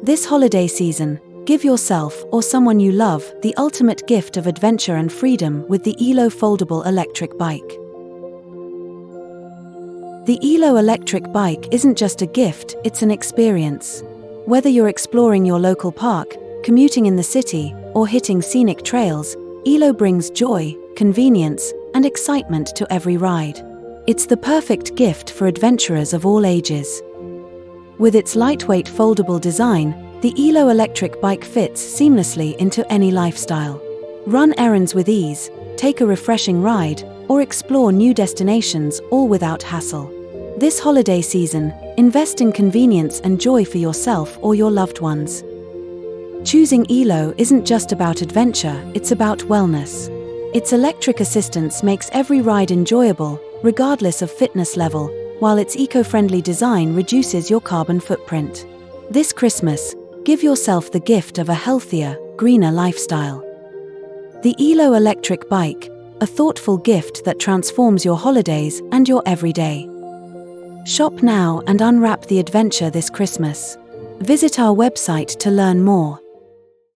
This holiday season, give yourself or someone you love the ultimate gift of adventure and freedom with the eelo Foldable Electric Bike. The eelo electric bike isn't just a gift, it's an experience. Whether you're exploring your local park, commuting in the city, or hitting scenic trails, eelo brings joy, convenience, and excitement to every ride. It's the perfect gift for adventurers of all ages. With its lightweight foldable design, the eelo electric bike fits seamlessly into any lifestyle. Run errands with ease, take a refreshing ride, or explore new destinations all without hassle. This holiday season, invest in convenience and joy for yourself or your loved ones. Choosing eelo isn't just about adventure, it's about wellness. Its electric assistance makes every ride enjoyable, regardless of fitness level, while its eco-friendly design reduces your carbon footprint. This Christmas, give yourself the gift of a healthier, greener lifestyle. The eelo electric bike, a thoughtful gift that transforms your holidays and your everyday. Shop now and unwrap the adventure this Christmas. Visit our website to learn more.